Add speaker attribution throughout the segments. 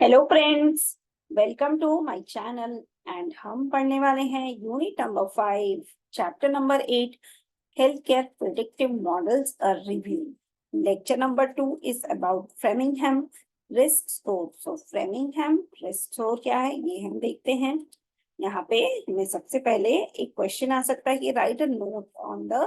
Speaker 1: Hello friends, welcome to my channel. And हम पढ़ने वाले हैं unit number 5, chapter number 8, health care predictive models a review. Lecture number 2 is about Framingham risk score. So Framingham risk score क्या है ये हम देखते हैं। यहाँ पे हमें सबसे पहले एक क्वेश्चन आ सकता है कि write a note on the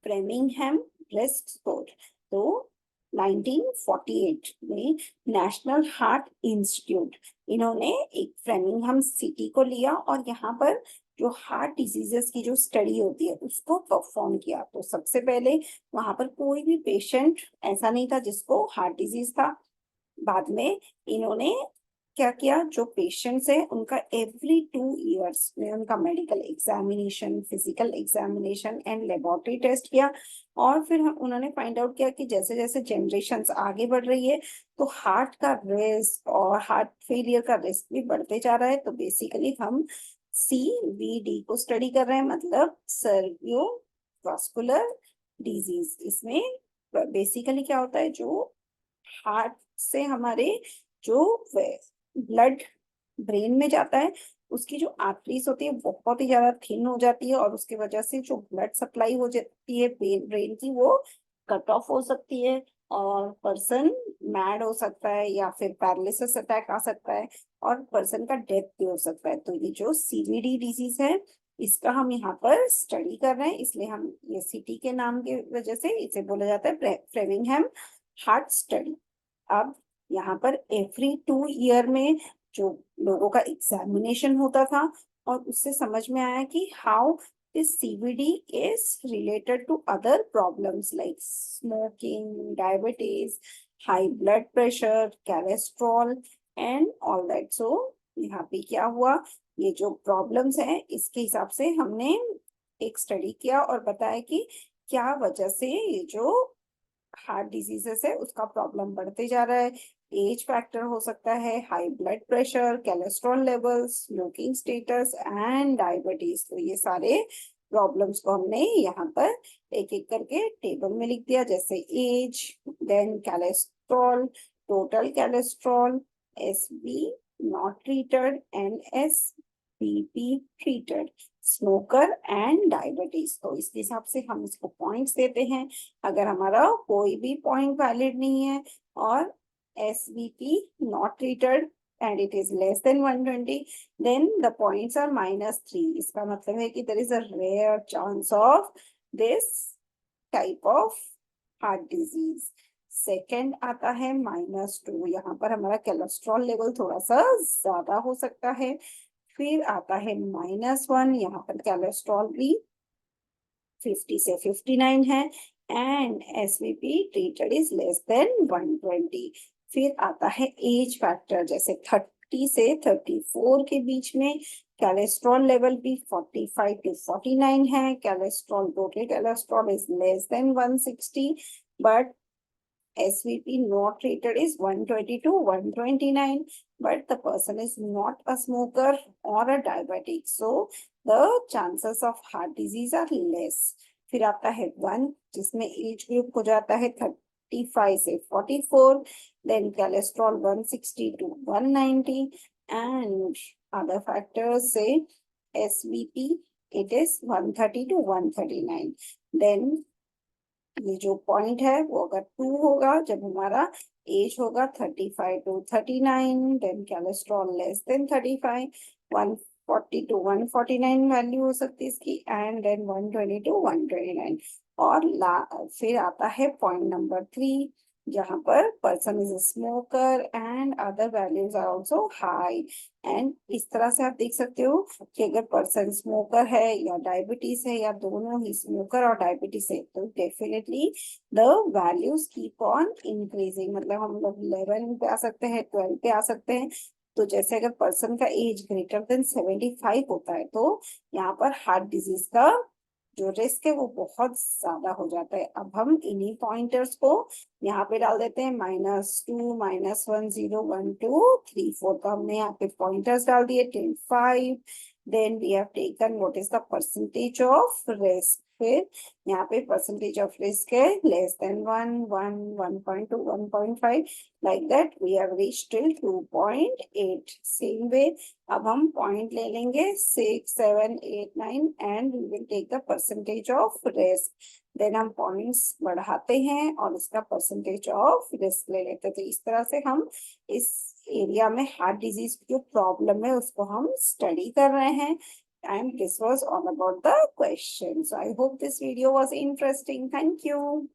Speaker 1: Framingham risk score. तो 1948 में नेशनल हार्ट इंस्टीट्यूट, इन्होंने एक फ्रेमिंघम सिटी को लिया और यहाँ पर जो हार्ट डिजीजेस की जो स्टडी होती है उसको परफॉर्म किया। तो सबसे पहले वहां पर कोई भी पेशेंट ऐसा नहीं था जिसको हार्ट डिजीज था। बाद में इन्होंने क्या किया, जो पेशेंट्स है उनका एवरी 2 इयर्स में उनका medical examination, physical examination and laboratory test किया। और फिर उन्होंने फाइंड आउट किया कि जैसे जैसे जनरेशन आगे बढ़ रही है तो हार्ट का रिस्क और हार्ट फेलियर का रिस्क भी बढ़ते जा रहा है। तो बेसिकली हम CVD को स्टडी कर रहे हैं, मतलब सर्वियोवास्कुलर डिजीज। इसमें बेसिकली क्या होता है, जो हार्ट से हमारे जो ब्लड ब्रेन में जाता है उसकी जो आर्टरीज होती है बहुत ही ज्यादा थिन हो जाती है और उसके वजह से जो ब्लड सप्लाई हो जाती है ब्रेन की वो कट ऑफ हो सकती है और पर्सन मैड हो सकता है या फिर पैरालिसिस अटैक आ सकता है और पर्सन का डेथ भी हो सकता है। तो ये जो CVD डिजीज है इसका हम यहाँ पर स्टडी कर रहे हैं, इसलिए हम ये सिटी के नाम की वजह से इसे बोला जाता है फ्रेमिंघम हार्ट स्टडी। अब यहाँ पर एवरी 2 ईयर में जो लोगों का एग्जामिनेशन होता था और उससे समझ में आया कि how this CVD is related to other problems like smoking, diabetes, high blood pressure, cholesterol and all that. So यहाँ पे क्या हुआ, ये जो प्रॉब्लम्स हैं इसके हिसाब से हमने एक स्टडी किया और बताया कि क्या वजह से ये जो हार्ट डिजीजेस है उसका प्रॉब्लम बढ़ते जा रहा है। एज फैक्टर हो सकता है, high blood pressure, cholesterol levels, smoking status and diabetes. तो ये सारे प्रॉब्लम्स को हमने यहाँ पर एक एक करके टेबल में लिख दिया, जैसे age, then cholesterol, total cholesterol, SB not treated and SBP treated, smoker and diabetes. तो इस हिसाब से हम इसको पॉइंट्स देते हैं। अगर हमारा कोई भी पॉइंट वैलिड नहीं है और SVP not treated and it is less than 120, then the points are -3। इसका मतलब है कि there is a rare chance of this type of heart disease। Second आता है -2, यहाँ पर हमारा कोलेस्ट्रॉल लेवल थोड़ा सा ज्यादा हो सकता है। फिर आता है -1, यहाँ पर कोलेस्ट्रॉल भी 50 से 59 है and SVP treated is less than 120। फिर आता है एज फैक्टर, जैसे 30 से 34 के बीच में कोलेस्ट्रॉल लेवल भी 45 टू 49 है। Cholesterol, total cholesterol is less than 160 but SVP not treated is 120 to 129, but the person is not a smoker or a diabetic, so the chances of heart disease are less। फिर आता है 1, जिसमें age group हो जाता है 35 से 44, then cholesterol 160 to 190 and other factors say SVP it is 130 to 139। then ये जो पॉइंट है वो अगर 2 होगा जब हमारा एज होगा 35 to 39, then cholesterol less than 35, 140 to 149 value हो सकती है इसकी एंड देन 120 टू 129। और फिर आता है पॉइंट नंबर 3, जहां पर person is a smoker and other values are also high. And इस तरह से आप देख सकते हो कि अगर पर्सन स्मोकर है या डायबिटीज है या दोनों ही स्मोकर और डायबिटीज है तो definitely the values keep on increasing, मतलब हम लोग 11 पे आ सकते हैं, 12 पे आ सकते हैं। तो जैसे अगर पर्सन का एज ग्रेटर देन 75 होता है तो यहाँ पर हार्ट डिजीज का जो रिस्क है वो बहुत ज्यादा हो जाता है। अब हम इन्हीं पॉइंटर्स को यहाँ पे डाल देते हैं, -2, -1, 0, 1, 2, 3, 4 का हमने यहाँ पे पॉइंटर्स डाल दिए 10, 5। Then we have taken what is the percentage of risk. फिर यहाँ पे परसेंटेज ऑफ रिस्क है less than 1, 1, 1.2, 1.5, like that we have reached till 2.8। Same way अब हम पॉइंट ले लेंगे 6, 7, 8, 9 and we will take the percentage of risk. Then हम points बढ़ाते हैं और इसका परसेंटेज ऑफ रिस्क ले लेते हैं। तो इस तरह से हम इस एरिया में हार्ट डिजीज की जो प्रॉब्लम है उसको हम स्टडी कर रहे हैं। And this was all about the question. So I hope this video was interesting. Thank you.